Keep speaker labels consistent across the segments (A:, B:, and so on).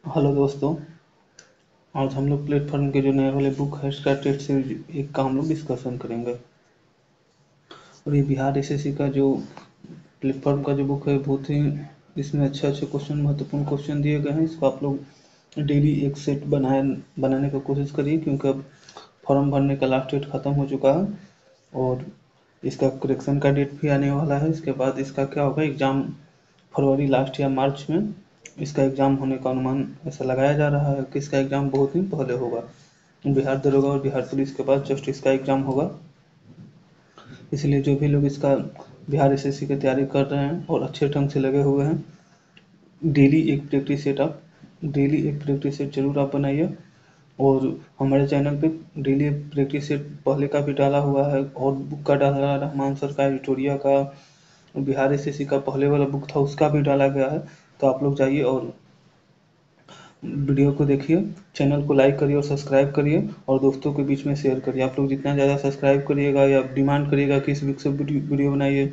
A: Hello दोस्तों। आज हम लोग प्लेटफॉर्म के जो नए वाले बुक है इसका टेस्ट सीरीज एक का हम लोग डिस्कशन करेंगे। और ये बिहार एसएससी का जो प्लेटफॉर्म का जो बुक है बहुत ही इसमें अच्छे अच्छे क्वेश्चन महत्वपूर्ण क्वेश्चन दिए गए हैं। इसको आप लोग डेली एक सेट बनाने का कोशिश करिए, क्योंकि अब फॉर्म भरने का लास्ट डेट ख़त्म हो चुका है और इसका करेक्शन का डेट भी आने वाला है। इसके बाद इसका क्या होगा, एग्ज़ाम फरवरी लास्ट या मार्च में इसका एग्ज़ाम होने का अनुमान ऐसा लगाया जा रहा है कि इसका एग्ज़ाम बहुत ही पहले होगा। बिहार दरोगा और बिहार पुलिस के बाद जस्ट इसका एग्ज़ाम होगा। इसलिए जो भी लोग इसका बिहार एसएससी की तैयारी कर रहे हैं और अच्छे ढंग से लगे हुए हैं, डेली एक प्रैक्टिस सेट जरूर आप बनाइए। और हमारे चैनल पे डेली प्रैक्टिस सेट पहले का भी डाला हुआ है और बुक का डाला, रहमान सर का, एडिटोरिया का, बिहार एसएससी का पहले वाला बुक था उसका भी डाला गया है। तो आप लोग जाइए और वीडियो को देखिए, चैनल को लाइक करिए और सब्सक्राइब करिए और दोस्तों के बीच में शेयर करिए। आप लोग जितना ज़्यादा सब्सक्राइब करिएगा या डिमांड करिएगा कि इस वीक से वीडियो बनाइए,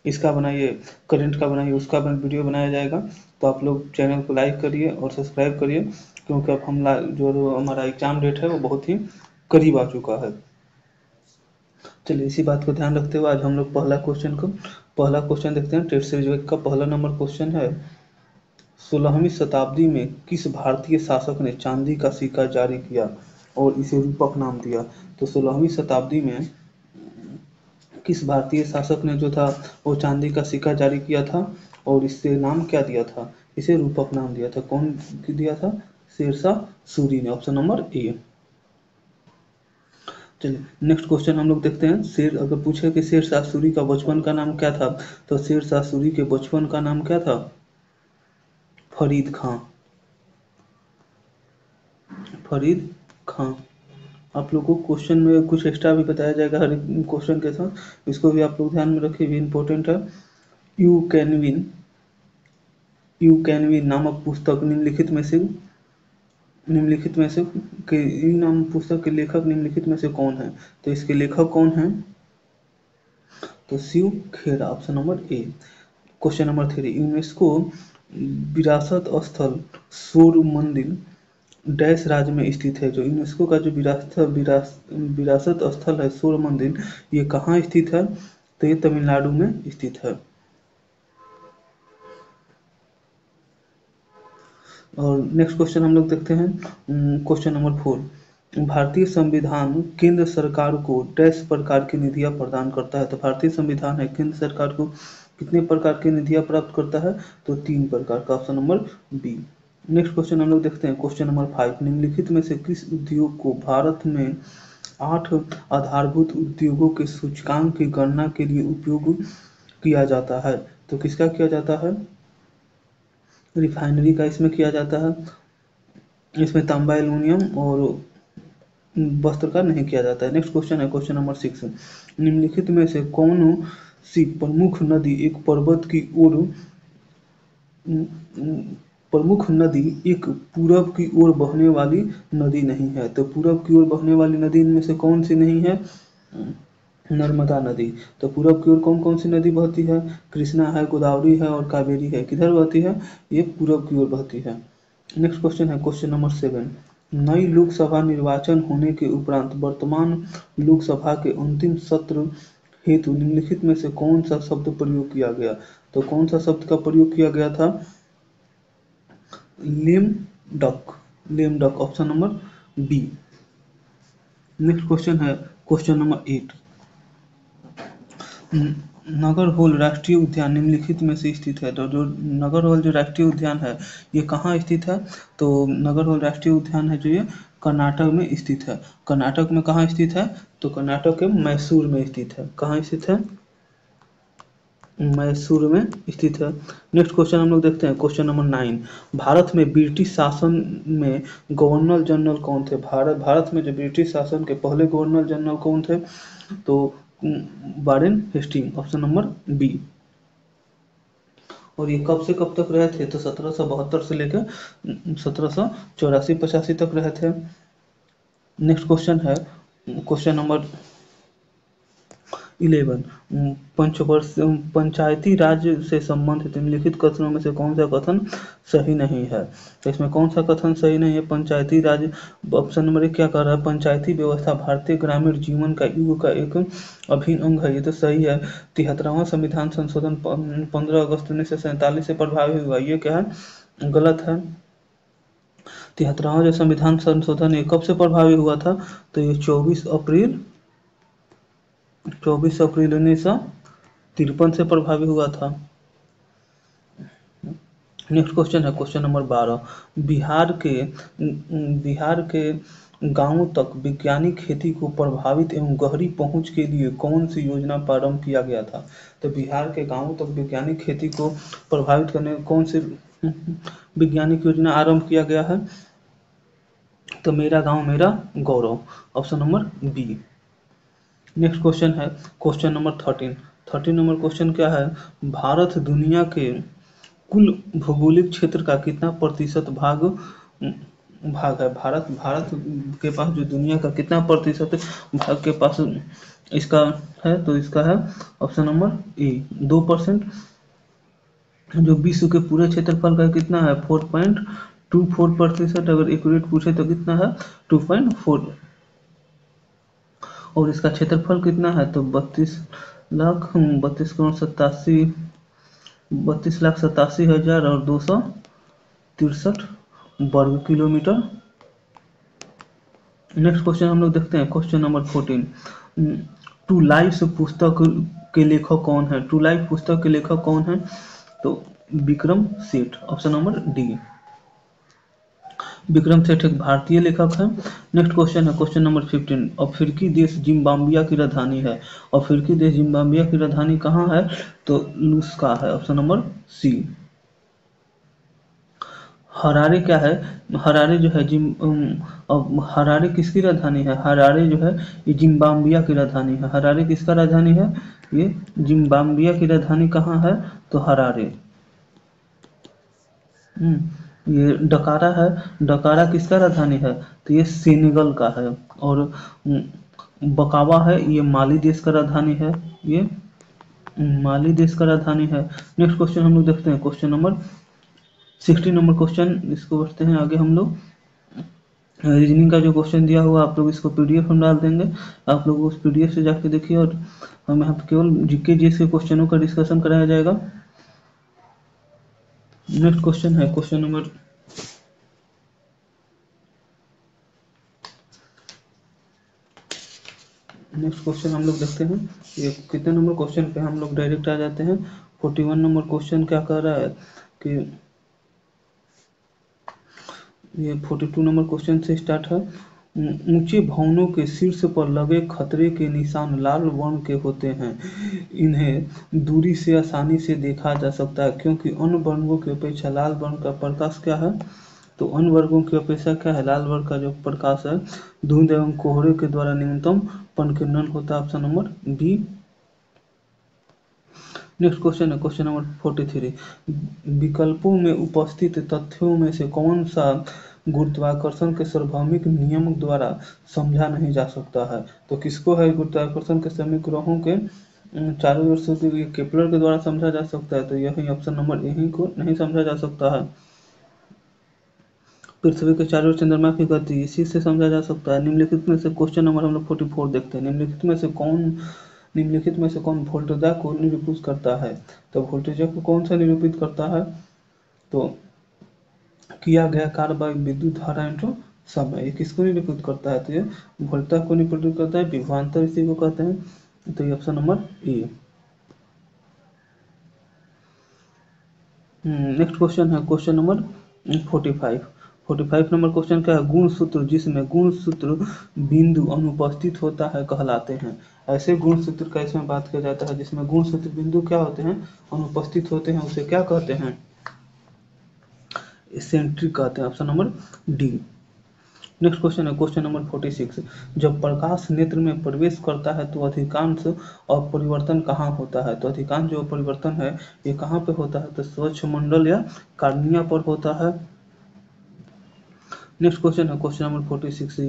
A: इसका बनाइए, करंट का बनाइए, उसका वीडियो बनाया जाएगा। तो आप लोग चैनल को लाइक करिए और सब्सक्राइब करिए, क्योंकि अब जो हमारा एग्ज़ाम डेट है वो बहुत ही करीब आ चुका है। चलिए इसी बात को ध्यान रखते हुए आज हम लोग पहला क्वेश्चन देखते हैं। टेट सीरीज का पहला नंबर क्वेश्चन है, 16वीं शताब्दी में किस भारतीय शासक ने चांदी का सिक्का जारी किया और इसे रूपक नाम दिया। तो 16वीं शताब्दी में किस भारतीय शासक ने जो था वो चांदी का सिक्का जारी किया था और इससे नाम क्या दिया था, इसे रूपक नाम दिया था। कौन दिया था? शेरशाह सूरी ने। ऑप्शन नंबर ए। चलिए नेक्स्ट क्वेश्चन हम लोग देखते हैं। अगर पूछे कि शेरशाह सूरी का बचपन का नाम क्या था, तो शेरशाह सूरी के बचपन का नाम क्या था? फरीद खां। फरीद खां। आप लोग को क्वेश्चन में कुछ एक्स्ट्रा भी बताया जाएगा हर एक क्वेश्चन के साथ, इसको भी आप लोग ध्यान में रखिए, भी इम्पोर्टेंट है। You can win you can win नामक पुस्तक निम्नलिखित में से के यू नाम पुस्तक के लेखक निम्नलिखित में से कौन है? तो इसके लेखक कौन है? तो Shiv Khera. Option number A. Question number 3, UNESCO विरासत स्थल सूर्य मंदिर डैश राज्य में स्थित है। जो यूनेस्को का जो विरासत स्थल है सूर्य मंदिर, ये कहाँ स्थित है? तो ये तमिलनाडु में स्थित है। और नेक्स्ट क्वेश्चन हम लोग देखते हैं। क्वेश्चन नंबर 4, भारतीय संविधान केंद्र सरकार को डैश प्रकार की निधियां प्रदान करता है। तो भारतीय संविधान है केंद्र सरकार को कितने प्रकार की निधियां प्राप्त करता है? तो 3 प्रकार का। Option number B. Next question हम लोग देखते हैं। क्वेश्चन नंबर 5, निम्नलिखित में से किस उद्योग को भारत में 8 आधारभूत उद्योगों के सूचकांक की गणना के लिए उपयोग किया जाता है? तो किसका किया जाता है? रिफाइनरी का इसमें किया जाता है। इसमें तांबा, एल्युमिनियम और वस्त्र का नहीं किया जाता है। नेक्स्ट क्वेश्चन है क्वेश्चन नंबर 6, निम्नलिखित में से कौन सी प्रमुख नदी एक पूरब की ओर बहने वाली नदी नहीं है? तो पूरब की ओर बहने वाली नदी इनमें से कौन सी नहीं है? नर्मदा नदी। तो पूरब की ओर कौन कौन सी नदी बहती है? कृष्णा है, गोदावरी है और कावेरी है। किधर बहती है? ये पूरब की ओर बहती है। नेक्स्ट क्वेश्चन है क्वेश्चन नंबर 7, नई लोकसभा निर्वाचन होने के उपरांत वर्तमान लोकसभा के अंतिम सत्र हेतु निम्नलिखित में से कौन सा शब्द प्रयोग किया गया? तो कौन सा शब्द का प्रयोग किया गया था? Lame duck. Lame duck. Option number B. Next question है क्वेश्चन नंबर 8, नगरहोल राष्ट्रीय उद्यान निम्नलिखित में से स्थित है। तो जो नगरहोल जो राष्ट्रीय उद्यान है ये कहाँ स्थित है? तो नगरहोल राष्ट्रीय उद्यान है जो ये कर्नाटक में स्थित है। कर्नाटक में कहाँ स्थित है? तो कर्नाटक के मैसूर में स्थित है। कहाँ स्थित है? मैसूर में स्थित है। नेक्स्ट क्वेश्चन हम लोग देखते हैं क्वेश्चन नंबर 9, भारत में ब्रिटिश शासन में गवर्नर जनरल कौन थे? भारत में जो ब्रिटिश शासन के पहले गवर्नर जनरल कौन थे? तो Warren Hastings. Option number B. और ये कब से कब तक रहे थे? तो 1772 से लेकर 1784-85 तक रहे थे। नेक्स्ट क्वेश्चन है क्वेश्चन नंबर 11 पंचवर्ष पंचायती राज से संबंधित निम्नलिखित कथनों में से कौन सा कथन सही नहीं है? तो इसमें कौन सा कथन सही नहीं है? पंचायती राज, ऑप्शन नंबर 1 क्या कह रहा है? पंचायती व्यवस्था भारतीय ग्रामीण जीवन का युग का एक अभिन्न अंग है, ये तो सही है। 73वां संविधान संशोधन 15 अगस्त 1947 से प्रभावी हुआ, ये क्या है? गलत है। 73वां जो संविधान संशोधन ये कब से प्रभावी हुआ था? तो ये 24 अप्रैल 1953 से प्रभावी हुआ था। नेक्स्ट क्वेश्चन है क्वेश्चन नंबर 12। बिहार के गांवों तक वैज्ञानिक खेती को प्रभावित एवं गहरी पहुंच के लिए कौन सी योजना प्रारंभ किया गया था? तो बिहार के गांवों तक वैज्ञानिक खेती को प्रभावित करने कौन सी वैज्ञानिक योजना आरंभ किया गया है? तो मेरा गांव मेरा गौरव, option number B. Next question है क्वेश्चन नंबर 13 नंबर क्वेश्चन क्या है? भारत दुनिया के कुल भौगोलिक क्षेत्र का कितना प्रतिशत भाग है? भारत के पास जो दुनिया का कितना प्रतिशत भाग के पास इसका है? तो इसका है ऑप्शन नंबर ए 2%। जो विश्व के पूरे क्षेत्रफल का कितना है? 4.24%। अगर एक्यूरेट पूछे तो कितना है? 2.4। और इसका क्षेत्रफल कितना है? तो 32,87,263 वर्ग किलोमीटर। नेक्स्ट क्वेश्चन हम लोग देखते हैं क्वेश्चन नंबर 14। टू लाइफ पुस्तक के लेखक कौन है? टू लाइफ पुस्तक के लेखक कौन है? तो Vikram Seth, option number D. Vikram Seth एक भारतीय लेखक है। नेक्स्ट क्वेश्चन है क्वेश्चन नंबर 15। अफ्रीकी देश जिम्बाब्वे की राजधानी है। अफ्रीकी देश जिम्बाब्वे की राजधानी कहाँ है? तो लुस्का है, ऑप्शन नंबर सी। हरारे क्या है? हरारे जो है हरारे किसकी राजधानी है? हरारे जो है ये जिम्बाब्वे की राजधानी है। हरारे किसका राजधानी है? ये जिम्बाब्वे की राजधानी कहाँ है? तो हरारे। ये डकारा है। डकारा किसका राजधानी है? तो ये सेनेगल का है। और बकावा है, ये माली देश का राजधानी है। ये माली देश का राजधानी है। नेक्स्ट क्वेश्चन हम लोग देखते हैं क्वेश्चन नंबर 16 नंबर क्वेश्चन। इसको बढ़ते हैं आगे हम लोग। रीजनिंग का जो क्वेश्चन दिया हुआ आप लोग इसको पीडीएफ हम डाल देंगे, आप लोग उस पीडीएफ से जाके देखिए। और हम यहाँ पे केवल जीके जीएस के क्वेश्चनों का डिस्कशन कराया जाएगा। नेक्स्ट क्वेश्चन है क्वेश्चन नंबर नेक्स्ट क्वेश्चन हम लोग देखते हैं। ये कितने नंबर क्वेश्चन पे हम लोग डायरेक्ट आ जाते हैं। 41 नंबर क्वेश्चन क्या कह रहा है कि ये 42 नंबर क्वेश्चन से स्टार्ट है। ऊंचे भवनों के शीर्ष पर लगे खतरे के निशान लाल वर्ण के होते हैं। इन्हें दूरी से आसानी से देखा जा सकता है क्योंकि अन्य वर्गों की अपेक्षा लाल वर्ण का प्रकाश क्या है? तो अन्य वर्गों की अपेक्षा क्या है? लाल वर्ण का जो प्रकाश है धुंध एवं कोहरे के द्वारा न्यूनतम पनकीर्णन होता है, option number B. Next question है क्वेश्चन नंबर 43। विकल्पों में उपस्थित तथ्यों में से कौन सा गुरुत्वाकर्षण के सार्वभौमिक नियम द्वारा समझा नहीं जा सकता है? तो किसको है गुरुत्वाकर्षण के सभी ग्रहों के चारों ओर से केपलर के द्वारा समझा जा सकता है? तो यही ऑप्शन नंबर यही को नहीं समझा जा सकता है। पृथ्वी के चारों ओर चंद्रमा की गति इसी से समझा जा सकता है। निम्नलिखित में से क्वेश्चन नंबर हम लोग 44 देखते हैं। निम्नलिखित में से कौन वोल्टेजा को निरूपित करता है? तो वोल्टेजा को कौन सा निरूपित करता है? तो किया गया कार्य बाई विद्युत धारा इंटू समय। ये किसको निरूपित करता है? तो ये वोल्टेजा को निरूपित करता है। विभवांतर इसी को कहते हैं। तो ये ऑप्शन नंबर ए। नेक्स्ट क्वेश्चन है क्वेश्चन नंबर 45 नंबर क्वेश्चन क्या है? गुण सूत्र जिसमें गुण सूत्र बिंदु अनुपस्थित होता है कहलाते हैं। ऐसे गुण सूत्र का इसमें बात किया जाता है जिसमें गुण सूत्र बिंदु क्या होते हैं? अनुपस्थित होते हैं, उसे क्या कहते हैं? इसेंट्रिक कहते हैं, option number D. Next question है क्वेश्चन नंबर 46। जब प्रकाश नेत्र में प्रवेश करता है तो अधिकांश अपरिवर्तन कहाँ होता है? तो अधिकांश जो परिवर्तन है ये कहाँ पे होता है? तो स्वच्छ मंडल या कार्निया पर होता है। नेक्स्ट क्वेश्चन है क्वेश्चन नंबर 46।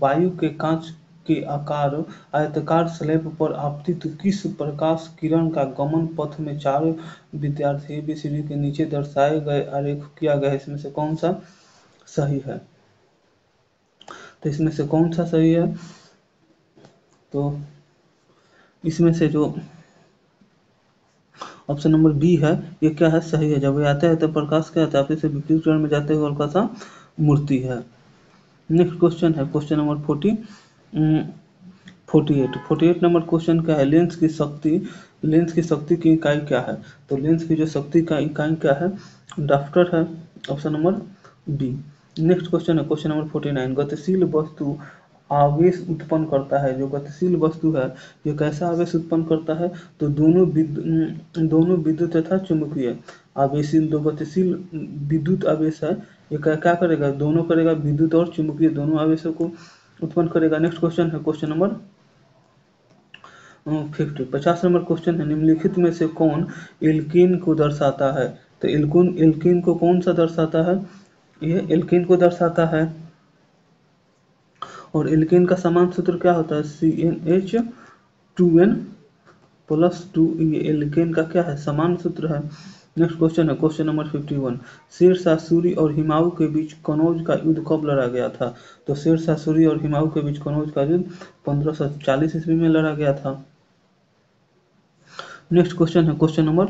A: वायु के कांच के आकार आयताकार स्लैब पर आपतित किस प्रकाश किरण का गमन पथ में चारों विद्यार्थी ABCD के नीचे दर्शाए गए आरेख किया गया है, इसमें से कौन सा सही है? तो इसमें से कौन सा सही है? तो इसमें से जो ऑप्शन नंबर बी है ये क्या है, सही है। जब ये आता है तो प्रकाश क्या आता है, आपसे विपरीत किरण में जाते हुए हल्का सा मूर्ति है। नेक्स्ट क्वेश्चन है क्वेश्चन नंबर 48 नंबर क्वेश्चन क्या है, लेंस की शक्ति की इकाई क्या है? तो लेंस की जो शक्ति का इकाई क्या है, डाफ्टर है, option number B. Next question है क्वेश्चन नंबर 49, गतिशील वस्तु आवेश उत्पन्न करता है। जो गतिशील वस्तु है ये कैसा आवेश उत्पन्न करता है? तो दोनों विद्युत तथा चुंबकीय आवेश, दो गतिशील विद्युत आवेश है, ये क्या करेगा, दोनों करेगा, विद्युत और चुंबकीय दोनों आवेशों को उत्पन्न करेगा। नेक्स्ट क्वेश्चन है क्वेश्चन नंबर 50 नंबर क्वेश्चन है, निम्नलिखित में से कौन एल्कीन को दर्शाता है? तो एल्कीन को कौन सा दर्शाता है? यह एल्कीन को दर्शाता है। और एल्कीन का समान सूत्र क्या होता है, CnH2n प्लस 2। ये एल्केन का क्या है, समान सूत्र है। नेक्स्ट क्वेश्चन है क्वेश्चन नंबर 51, शेरशाह सूरी और हिमायू के बीच कनौज का युद्ध कब लड़ा गया था? तो शेरशाह सूरी और हिमायू के बीच कनौज का युद्ध 1540 ईस्वी में लड़ा गया था। नेक्स्ट क्वेश्चन है क्वेश्चन नंबर,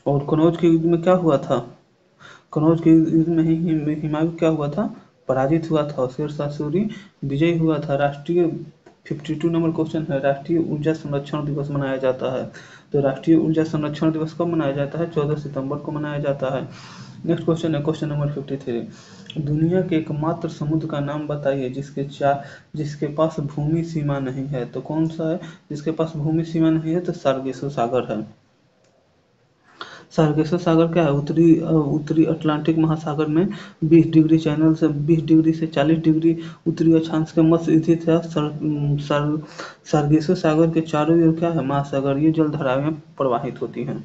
A: और कनौज के युद्ध में क्या हुआ था? कनौज के युद्ध में हिमायू क्या हुआ था, पराजित हुआ था, और शेरशाह सूरी विजयी हुआ था। राष्ट्रीय 52 नंबर क्वेश्चन है, राष्ट्रीय ऊर्जा संरक्षण दिवस मनाया जाता है। तो राष्ट्रीय ऊर्जा संरक्षण दिवस कब मनाया जाता है? 14 सितंबर को मनाया जाता है। नेक्स्ट क्वेश्चन है क्वेश्चन नंबर 53, दुनिया के एकमात्र समुद्र का नाम बताइए जिसके पास भूमि सीमा नहीं है। तो कौन सा है जिसके पास भूमि सीमा नहीं है? तो सार्गेसो सागर है। सार्गेसो सागर क्या है, उत्तरी अटलांटिक महासागर में 20 डिग्री चैनल से 20 डिग्री से 40 डिग्री उत्तरी अक्षांश के मध्य स्थित है। सार्गेसो सागर के चारों ओर क्या है, महासागर, ये जलधाराएं प्रवाहित होती हैं।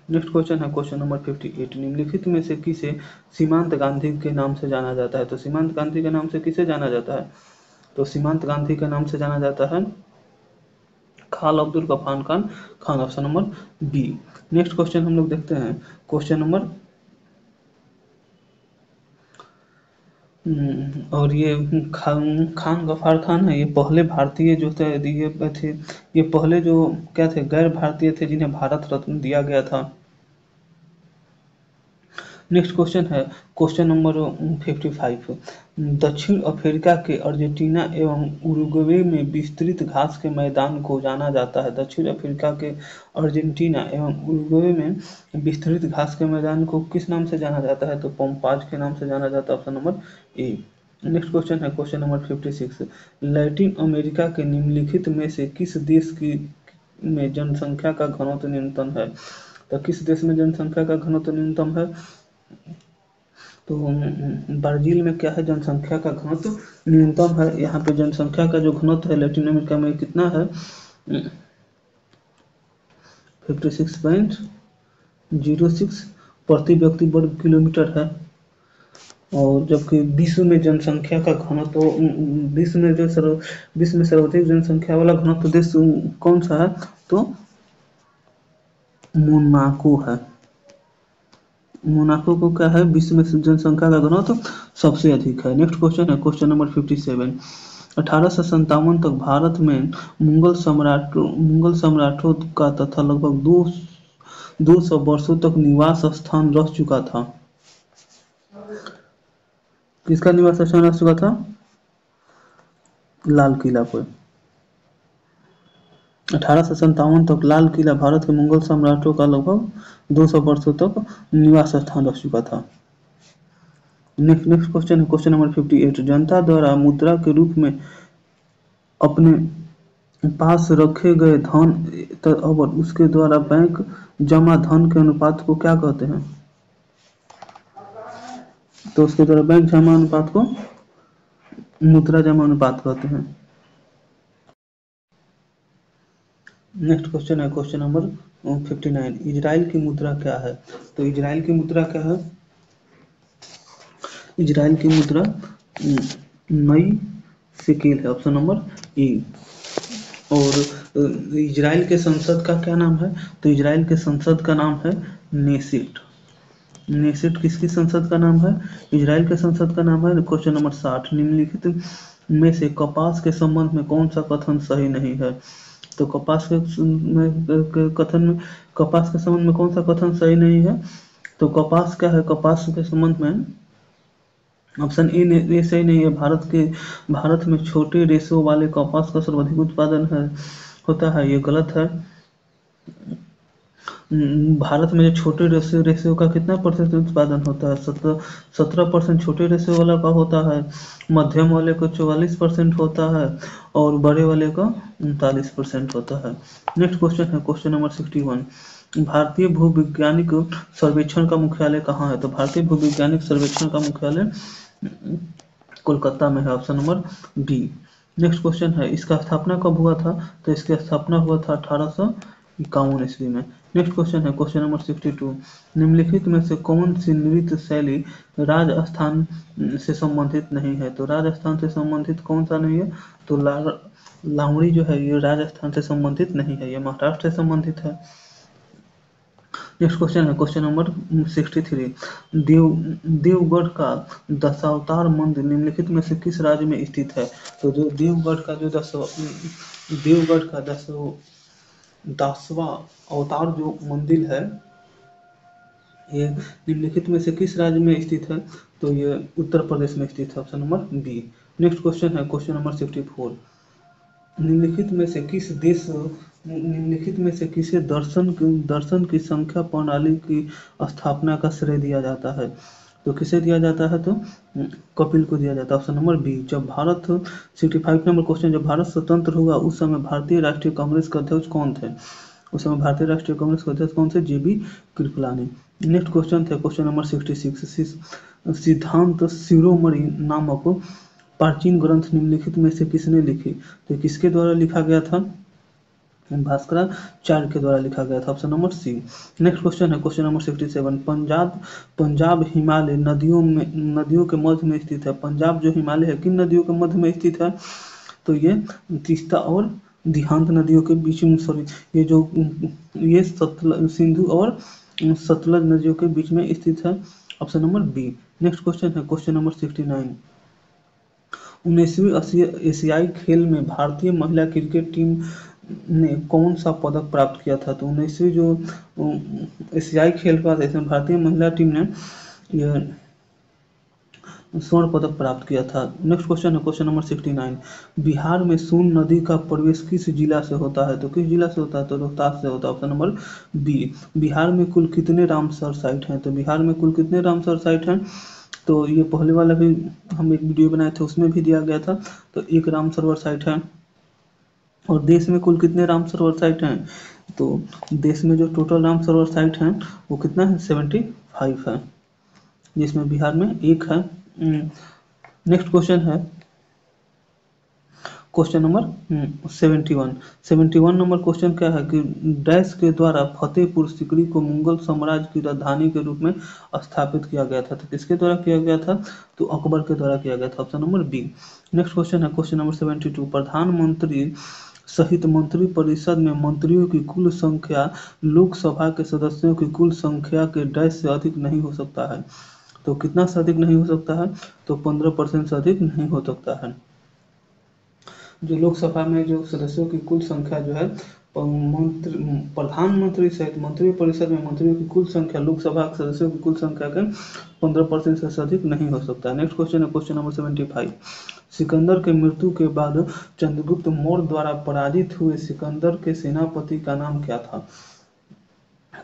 A: नेक्स्ट क्वेश्चन है क्वेश्चन नंबर 58, निम्नलिखित में से किसे सीमांत गांधी के नाम से जाना जाता है? तो सीमांत गांधी के नाम से किसे जाना जाता है? तो सीमांत गांधी के नाम से जाना जाता है Khan Abdul Ghaffar Khan, option number B. Next question हम लोग देखते हैं क्वेश्चन नंबर, और ये खान गफार खान है, ये पहले भारतीय जो थे, ये पहले जो क्या थे, गैर भारतीय थे जिन्हें भारत रत्न दिया गया था। नेक्स्ट क्वेश्चन है क्वेश्चन नंबर 55, दक्षिण अफ्रीका के अर्जेंटीना एवं उरुग्वे में विस्तृत घास के मैदान को जाना जाता है। दक्षिण अफ्रीका के अर्जेंटीना एवं उरुग्वे में विस्तृत घास के मैदान को किस नाम से जाना जाता है? तो पम्पाज के नाम से जाना जाता है, ऑप्शन नंबर ए। नेक्स्ट क्वेश्चन है क्वेश्चन नंबर 56, लैटिन अमेरिका के निम्नलिखित में से किस देश की में जनसंख्या का घनत्व न्यूनतम है? तो किस देश में जनसंख्या का घनत्व न्यूनतम है? तो ब्राजील में क्या है, जनसंख्या का घनत्व न्यूनतम है। यहाँ पे जनसंख्या का जो घनत्व है लैटिन अमेरिका में कितना है, 56.06 प्रति व्यक्ति वर्ग किलोमीटर है। और जबकि विश्व में जनसंख्या का घनत्व, विश्व में सर्वाधिक जनसंख्या वाला घनत्व देश कौन सा है? तो मोनाको है। मोनाको को क्या है, विश्व में जनसंख्या का घनत्व सबसे अधिक है। नेक्स्ट क्वेश्चन है क्वेश्चन नंबर 57, 1857 तक भारत में मुगल सम्राटों का तथा लगभग 200 वर्षों तक निवास स्थान रह चुका था। किसका निवास स्थान रह चुका था? लाल किला पर। 1857 तक लाल किला भारत के मुगल सम्राटों का लगभग 200 वर्षों तक निवास स्थान रह चुका था। नेक्स्ट क्वेश्चन है क्वेश्चन नंबर 58, जनता द्वारा मुद्रा के रूप में अपने पास रखे गए धन और उसके द्वारा बैंक जमा धन के अनुपात को क्या कहते हैं? तो उसके द्वारा बैंक जमा अनुपात को मुद्रा जमा अनुपात कहते हैं। नेक्स्ट क्वेश्चन है क्वेश्चन नंबर 59, इजराइल की मुद्रा क्या है? तो इजराइल की मुद्रा क्या है? इजराइल की मुद्रा नई शिकील है, ऑप्शन नंबर ई। और इजराइल के संसद का क्या नाम है? तो इजराइल के संसद का नाम है नेसिट। नेसिट किसकी संसद का नाम है? इजराइल के संसद का नाम है। क्वेश्चन नंबर 60, निम्नलिखित में से कपास के संबंध में कौन सा कथन सही नहीं है? तो कपास के कथन में, कपास के संबंध में कौन सा कथन सही नहीं है? तो कपास क्या है? कपास के संबंध में ऑप्शन ए सही नहीं है। भारत में छोटे रेशों वाले कपास का सर्वाधिक उत्पादन है होता है, ये गलत है। भारत में जो छोटे रेशियो का कितना परसेंट उत्पादन होता है? 17% छोटे रेशियो वाला का होता है, मध्यम वाले को 44% होता है और बड़े वाले का 39% होता है। नेक्स्ट क्वेश्चन है क्वेश्चन नंबर 61, भारतीय भूवैज्ञानिक सर्वेक्षण का मुख्यालय कहाँ है? तो भारतीय भूवैज्ञानिक सर्वेक्षण का मुख्यालय कोलकाता में है, option number B. Next question है, इसका स्थापना कब हुआ था? तो इसकी स्थापना हुआ था 1851 ईस्वी में। नेक्स्ट क्वेश्चन है क्वेश्चन नंबर 62, निम्नलिखित में से कौन सी नृत्य शैली राजस्थान से संबंधित नहीं है? तो राजस्थान से संबंधित कौन सा नहीं है? तो लावणी जो है ये राजस्थान से संबंधित नहीं है, ये महाराष्ट्र से संबंधित है। नेक्स्ट क्वेश्चन है क्वेश्चन नंबर 63, देवगढ़ का दशावतार मंदिर निम्नलिखित में से किस राज्य में स्थित है? तो जो देवगढ़ का दसवां अवतार जो मंदिर है, ये निम्नलिखित में से किस राज्य में स्थित है? तो ये उत्तर प्रदेश में स्थित है, option number B. Next question है क्वेश्चन नंबर 64, निम्नलिखित में से किसे दर्शन की संख्या प्रणाली की स्थापना का श्रेय दिया जाता है? तो किसे दिया जाता है? तो कपिल को दिया जाता है, ऑप्शन नंबर बी। जब भारत 65 नंबर क्वेश्चन, जब भारत स्वतंत्र हुआ उस समय भारतीय राष्ट्रीय कांग्रेस के अध्यक्ष कौन थे? उस समय भारतीय राष्ट्रीय कांग्रेस के अध्यक्ष कौन थे? जेबी कृपलानी। नेक्स्ट क्वेश्चन थे क्वेश्चन नंबर 66, सिद्धांत शिरोमणि नामक प्राचीन ग्रंथ निम्नलिखित में से किसने लिखी? तो किसके द्वारा लिखा गया था? भास्कराचार्य के द्वारा लिखा गया था, option number C. Next question है क्वेश्चन नंबर 67, पंजाब हिमालय नदियों के मध्य में स्थित है। पंजाब जो हिमालय है किन नदियों के मध्य में स्थित है? तो ये तीस्ता और दिहांत नदियों के बीच में, ये सिंधु और सतलज नदियों के बीच में स्थित है, option number B. Next question है क्वेश्चन नंबर 69, 19वीं एशियाई खेल में भारतीय महिला क्रिकेट टीम ने कौन सा पदक प्राप्त किया था? तो 19वीं जो एशियाई खेल हुआ था इसमें भारतीय महिला टीम ने यह स्वर्ण पदक प्राप्त किया था। नेक्स्ट क्वेश्चन है क्वेश्चन नंबर 69, बिहार में सोन नदी का प्रवेश किस जिला से होता है? तो किस जिला से होता है? तो रोहतास से होता है, ऑप्शन नंबर बी। बिहार में कुल कितने रामसर साइट हैं? तो बिहार में कुल कितने रामसर साइट हैं? तो ये पहले वाला भी हम एक वीडियो बनाए थे उसमें भी दिया गया था, तो एक राम सरोवर साइट है। और देश में कुल कितने राम सरोवर साइट हैं? तो देश में जो टोटल राम सरोवर साइट हैं वो कितना है? 75 है, जिसमें बिहार में एक है। नेक्स्ट क्वेश्चन है क्वेश्चन नंबर 71 नंबर क्वेश्चन क्या है कि डैश के द्वारा फतेहपुर सीकरी को मुगल साम्राज्य की राजधानी के रूप में स्थापित किया गया था। तो किसके द्वारा किया गया था? तो अकबर के द्वारा किया गया था, option number B. Next question है क्वेश्चन नंबर 72, प्रधानमंत्री सहित मंत्रिपरिषद में मंत्रियों की कुल संख्या लोकसभा के सदस्यों की कुल संख्या के डैश से अधिक नहीं हो सकता है। तो कितना से अधिक नहीं हो सकता है? तो 15% से अधिक नहीं हो सकता है। जो लोकसभा में जो सदस्यों की कुल संख्या जो है, प्रधानमंत्री सहित मंत्रिपरिषद में मंत्रियों की कुल संख्या लोकसभा के सदस्यों की कुल संख्या के 15% से अधिक नहीं हो सकता। नेक्स्ट क्वेश्चन है क्वेश्चन नंबर 75, सिकंदर के मृत्यु के बाद चंद्रगुप्त मौर्य द्वारा पराजित हुए सिकंदर के सेनापति का नाम क्या था?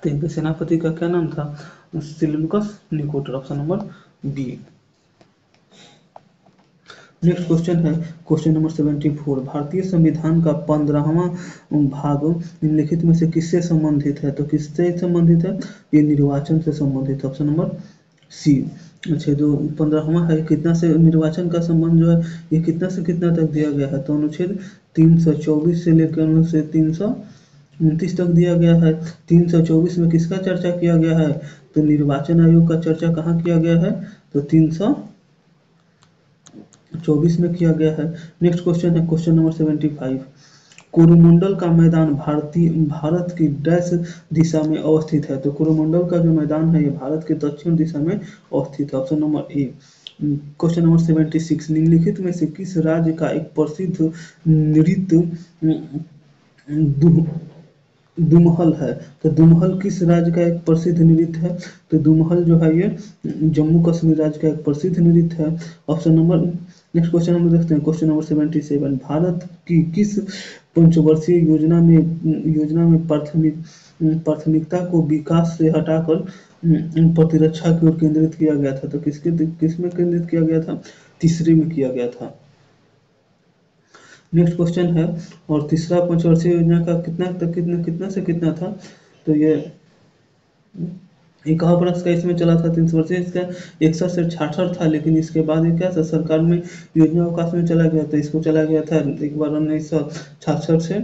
A: तो इनके सेनापति का क्या नाम था? Seleucus Nicator, option number B. Next question है क्वेश्चन नंबर 74, भारतीय संविधान का 15वां भाग निम्नलिखित में से किससे संबंधित है? तो किससे संबंधित है? ये निर्वाचन से संबंधित है, ऑप्शन नंबर सी। अच्छा, जो 15वां है कितना से निर्वाचन का संबंध जो है ये कितना से कितना तक दिया गया है? तो अनुच्छेद 324 से लेकर अनुच्छेद 329 तक दिया गया है। 324 में किसका चर्चा किया गया है? तो निर्वाचन आयोग का चर्चा कहाँ किया गया है? तो 24 में किया गया है। नेक्स्ट क्वेश्चन है क्वेश्चन नंबर 75। कोरोमंडल का मैदान भारत की डैश दिशा में अवस्थित है। तो कोरोमंडल का जो मैदान है ये भारत के दक्षिण दिशा में अवस्थित है। Option number A. Question number 76। निम्नलिखित में से किस राज्य का एक प्रसिद्ध नृत्य दुमहल है। तो दुमहल किस राज्य का एक प्रसिद्ध नृत्य है। तो दुमहल जो है ये जम्मू कश्मीर राज्य का एक प्रसिद्ध नृत्य है। ऑप्शन नंबर नेक्स्ट क्वेश्चन हम देखते हैं क्वेश्चन नंबर 77। भारत की किस पंचवर्षीय योजना में प्राथमिकता को विकास से हटाकर प्रतिरक्षा की ओर केंद्रित किया गया था। तो किसमें केंद्रित किया गया था। तीसरे में किया गया था। नेक्स्ट क्वेश्चन है और तीसरा पंचवर्षीय योजना का कितना से कितना था। तो ये कहाँ पर इसका इसमें चला था 300 वर्षीय, इसका 61 से 66 था। लेकिन इसके बाद ये क्या था सरकार में योजना अवकाश में चला गया था। इसको चला गया था एक बार 1966 से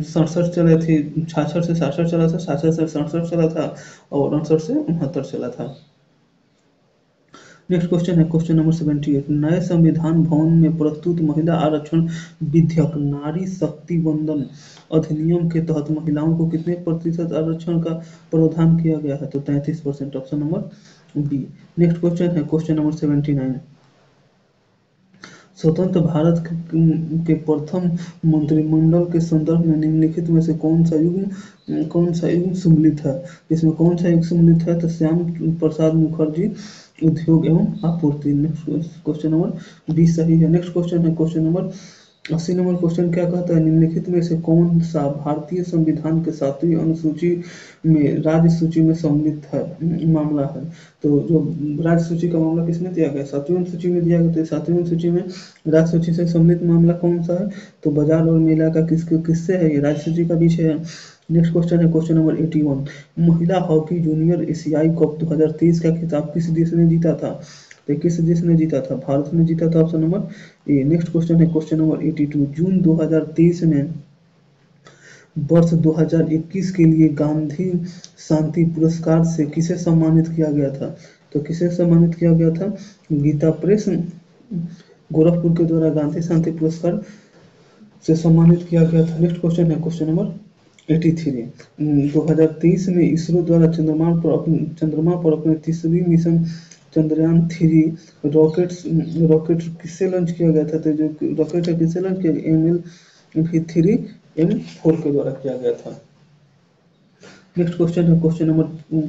A: 67 चले थे, 66 से 67 चला था, 67 से 67 चला था और 69 से 69 चला था। नेक्स्ट क्वेश्चन है क्वेश्चन नंबर 78। नए संविधान भवन में प्रस्तुत महिला आरक्षण विधेयक नारी शक्ति वंदन अधिनियम के तहत महिलाओं को कितने प्रतिशत आरक्षण का प्रावधान किया गया है। तो 33%। Option number B. Next question है क्वेश्चन नंबर 79। स्वतंत्र भारत के प्रथम मंत्रिमंडल के संदर्भ में निम्नलिखित में से कौन सा युग सम्मिलित है। इसमें कौन सा युग सम्मिलित है। तो श्याम प्रसाद मुखर्जी उद्योग एवं आपूर्ति। नेक्स्ट क्वेश्चन नंबर 20 सही है। नेक्स्ट क्वेश्चन है क्वेश्चन नंबर 80 नंबर क्वेश्चन क्या कहता है। निम्नलिखित में से कौन सा भारतीय संविधान के 7वीं अनुसूची में राज्य सूची में सम्मिलित है मामला है। तो जो राज्य सूची का मामला किसमें दिया गया 7वीं अनुसूची में दिया गया। तो 7वीं अनुसूची में राज्य सूची से सम्मिलित मामला कौन सा है। तो बाजार और मेला का किससे है ये राज्य सूची का विषय है। नेक्स्ट क्वेश्चन है क्वेश्चन नंबर 81। महिला हॉकी जूनियर एशियाई कप 2023 का खिताब किस देश ने जीता था। तो किस देश ने जीता था। भारत ने जीता था। ऑप्शन नंबर ए। नेक्स्ट क्वेश्चन है क्वेश्चन नंबर 82। जून 2023 में वर्ष 2021 के लिए गांधी शांति पुरस्कार से किसे सम्मानित किया गया था। तो किसे सम्मानित किया गया था। गीता प्रेस गोरखपुर के द्वारा गांधी शांति पुरस्कार से सम्मानित किया गया था। नेक्स्ट क्वेश्चन है क्वेश्चन नंबर 83। 2023 में इसरो द्वारा चंद्रमा पर अपने तीसरी मिशन चंद्रयान 3 रॉकेट किससे लॉन्च किया गया था। तो जो रॉकेट है किससे लॉन्च किया ML3M4 के द्वारा किया गया था। नेक्स्ट क्वेश्चन है क्वेश्चन नंबर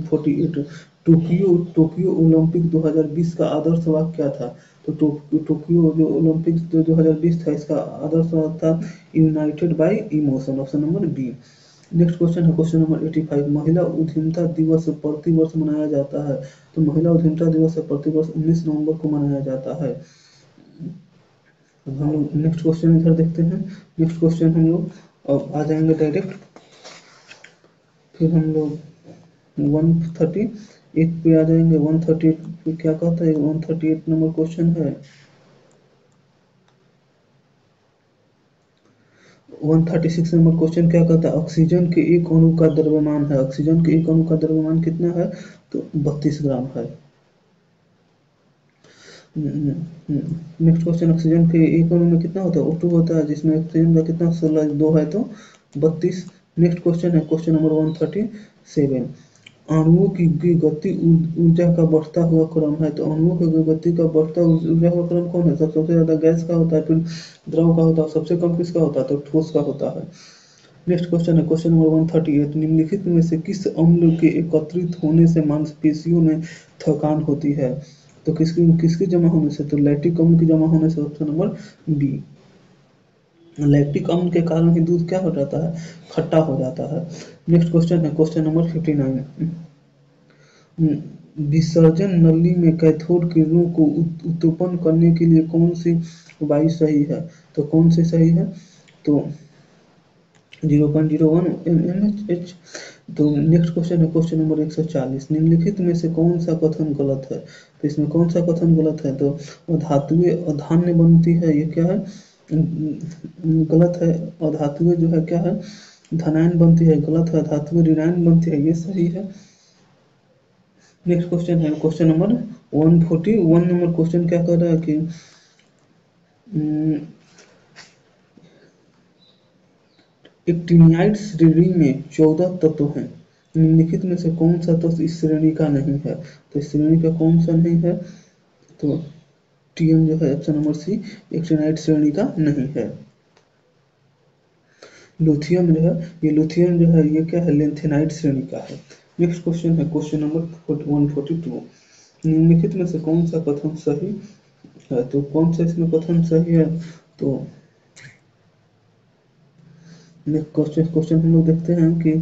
A: 48। टोक्यो ओलंपिक 2020 का आदर्श वाक्य क्या था। तो टोक्यो जो ओलंपिक 2020 था इसका आदर्श वाक्य था united by emotion. Option number B. Next question है क्वेश्चन नंबर 85। महिला उद्यमिता दिवस प्रतिवर्ष मनाया जाता है। तो महिला उद्यमिता दिवस प्रतिवर्ष 19 नवंबर को मनाया जाता है। हम लोग नेक्स्ट क्वेश्चन इधर देखते हैं। नेक्स्ट क्वेश्चन हम लोग आ जाएंगे डायरेक्ट। फिर हम लोग 138 पे आ जाएंगे। 138 पे क्या कहता है 138 नंबर क्वेश्चन है। 136 नंबर क्वेश्चन क्या कहता है। ऑक्सीजन के एक अणु का द्रव्यमान है। ऑक्सीजन के एक अणु का द्रव्यमान कितना है। तो 32 ग्राम है। नेक्स्ट क्वेश्चन ऑक्सीजन के एक अणु में कितना होता है O2 होता है जिसमें ऑक्सीजन का कितना 16 2 है तो 32। नेक्स्ट क्वेश्चन है क्वेश्चन नंबर 137। अणुओं की गति ऊर्जा का बढ़ता हुआ क्रम है। तो अणुओं की गति का बढ़ता ऊर्जा हुआ क्रम कौन है। सबसे ज्यादा गैस का होता है, फिर द्रव का होता है, सबसे कम किसका होता है तो ठोस का होता है। नेक्स्ट क्वेश्चन है क्वेश्चन नंबर 138। निम्नलिखित में से किस अम्ल के एकत्रित होने से मांसपेशियों में थकान होती है। तो किसके जमा होने से। तो लैक्टिक अम्ल की जमा होने से। Option number B. लैक्टिक अम्ल के कारण ही दूध क्या हो जाता है खट्टा हो जाता है। नेक्स्ट क्वेश्चन है क्वेश्चन नंबर 59। विसर्जन नली में कैथोड किरणों को उत्पन्न करने के लिए कौन सी वायु सही है। तो कौन सी सही है तो 0.01 mmHg। तो नेक्स्ट क्वेश्चन है क्वेश्चन नंबर 140। निम्नलिखित में से कौन सा कथन गलत है। तो इसमें कौन सा कथन गलत है। तो अधातुएं अधान्य बनती है ये क्या है गलत है। अधातुएं जो है क्या है धनायन बनती है गलत है। अधातुएं ऋणायन बनती है ये सही है। नेक्स्ट क्वेश्चन है क्वेश्चन नंबर 141 नंबर क्वेश्चन क्या कह रहा है कि एक्टिनियाइड श्रेणी में 14 तत्व हैं, निम्नलिखित में से कौन सा तत्व इस श्रेणी का नहीं है? तो इस श्रेणी का कौन सा नहीं है? तो टीएम जो है ऑप्शन नंबर सी एक्टिनाइड श्रेणी का नहीं है। लिथियम जो है, ये लिथियम जो है ये क्या है? लेंथेनाइड श्रेणी का है। नेक्स्ट क्वेश्चन है क्वेश्चन नंबर 142, निम्नलिखित में से कौन सा कथन सही है? तो कौन सा इसमें कथन सही है? तो नेक्स्ट क्वेश्चन हम लोग देखते हैं कि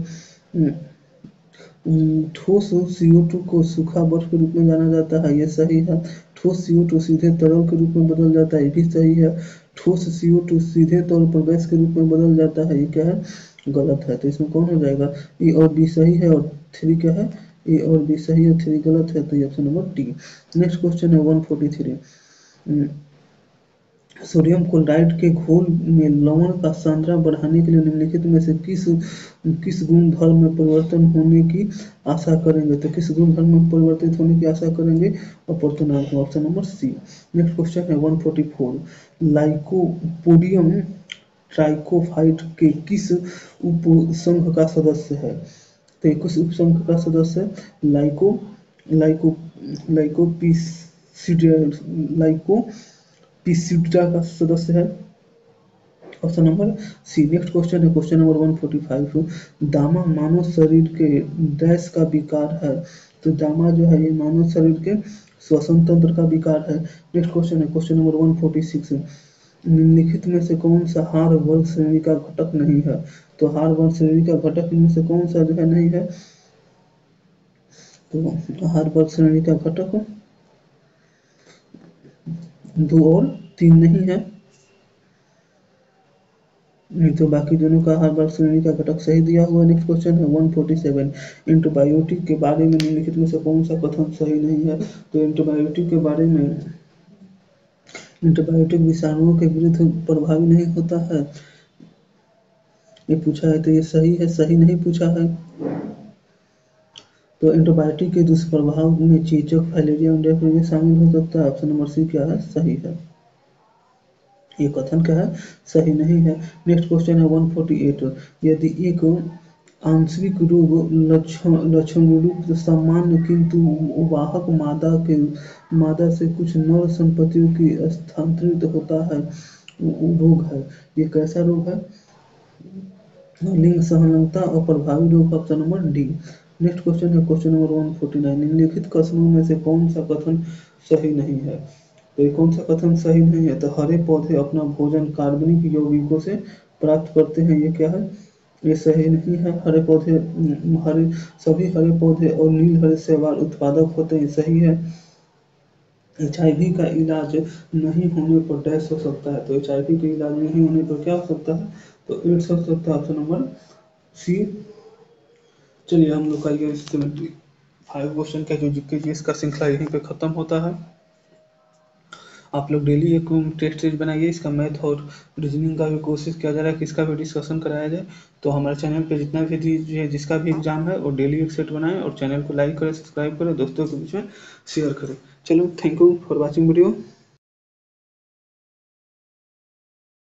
A: ठोस CO2 को सूखा बर्फ के रूप में जाना जाता है, ये सही है। ठोस CO2 सीधे तरल के रूप में बदल जाता है, ये भी सही है। ठोस CO2 सीधे तौर पर गैस के रूप में बदल जाता है, ये क्या है? गलत है। तो इसमें कौन हो जाएगा? ए और बी सही है और 3 क्या है? ए और बी सही है, 3 गलत है, तो ये option number D. Next question है 143, सोडियम क्लोराइड के घोल में लवण का सांद्रता बढ़ाने के लिए निम्नलिखित में से किस गुणधर्म में परिवर्तन होने की आशा करेंगे? तो किस गुणधर्म में परिवर्तित होने की आशा करेंगे? अपर्तनांक, option number C. Next question है 144, लाइकोपोडियम ट्राइकोफाइट के किस उपसंघ का सदस्य है? तो किस उपसंघ का सदस्य है? लाइको लाइको लाइकोपिसिडा का सदस्य है, option number C. Next question है क्वेश्चन नंबर 145, दामा मानव शरीर के डैश का विकार है? तो दामा जो है ये मानव शरीर के श्वसन तंत्र का विकार है। नेक्स्ट क्वेश्चन है क्वेश्चन नंबर 146, निम्नलिखित में से कौन सा हार वर्ग श्रेणी का घटक नहीं है? तो हार वर्ग श्रेणी का घटक इनमें से कौन सा जो है नहीं है? तो हार वर्ग श्रेणी का घटक 2 और 3 नहीं है, नहीं तो बाकी दोनों का हर वर्ग श्रेणी का घटक सही दिया हुआ। नेक्स्ट क्वेश्चन है 147, एंटीबायोटिक के बारे में निम्नलिखित में से कौन सा कथन सही नहीं है? तो एंटीबायोटिक के बारे में, एंटीबायोटिक विषाणुओं के विरुद्ध प्रभावी नहीं होता है, ये पूछा है, तो ये सही है, सही नहीं पूछा है। तो एंटीबायोटिक के दुष्प्रभाव में चेचक, फाइलेरिया और डिप्थीरिया शामिल हो सकता है, ऑप्शन नंबर सी क्या है? सही है। ये कथन क्या है? सही नहीं है। नेक्स्ट क्वेश्चन है 148, यदि एक आंशिक रोग लक्षण रूप सामान्य किंतु वाहक मादा से कुछ नर संपत्तियों की स्थानांतरित होता है, रोग है, ये कैसा रोग है? लिंग संलग्नता और प्रभावी रोग, option number D. Next question है क्वेश्चन नंबर 149, निम्नलिखित कथनों में से कौन सा कथन सही नहीं है? तो ये कौन सा कथन सही नहीं है? तो हरे पौधे अपना भोजन कार्बनिक यौगिकों से प्राप्त करते हैं, ये क्या है? ये सही नहीं है। हरे पौधे सभी हरे पौधे और नील हरे शैवाल उत्पादक होते हैं, सही है। HIV का इलाज नहीं होने पर डैश हो सकता है, तो HIV का इलाज नहीं होने पर क्या हो सकता है? तो एड्स हो सकता है, ऑप्शन नंबर सी। चलिए हम लोग का ये 75 क्वेश्चन का जो जीके इसका श्रृंखला यहीं पे खत्म होता है। आप लोग डेली एक टेस्ट सीरीज बनाइए, इसका मैथ और रीजनिंग का भी कोशिश किया जा रहा है कि इसका भी डिस्कशन कराया जाए। तो हमारे चैनल पे जितना भी जिसका भी एग्जाम है वो डेली एक सेट बनाएं और चैनल को लाइक करें, सब्सक्राइब करें, दोस्तों के बीच में शेयर करें। चलो, thank you for watching video.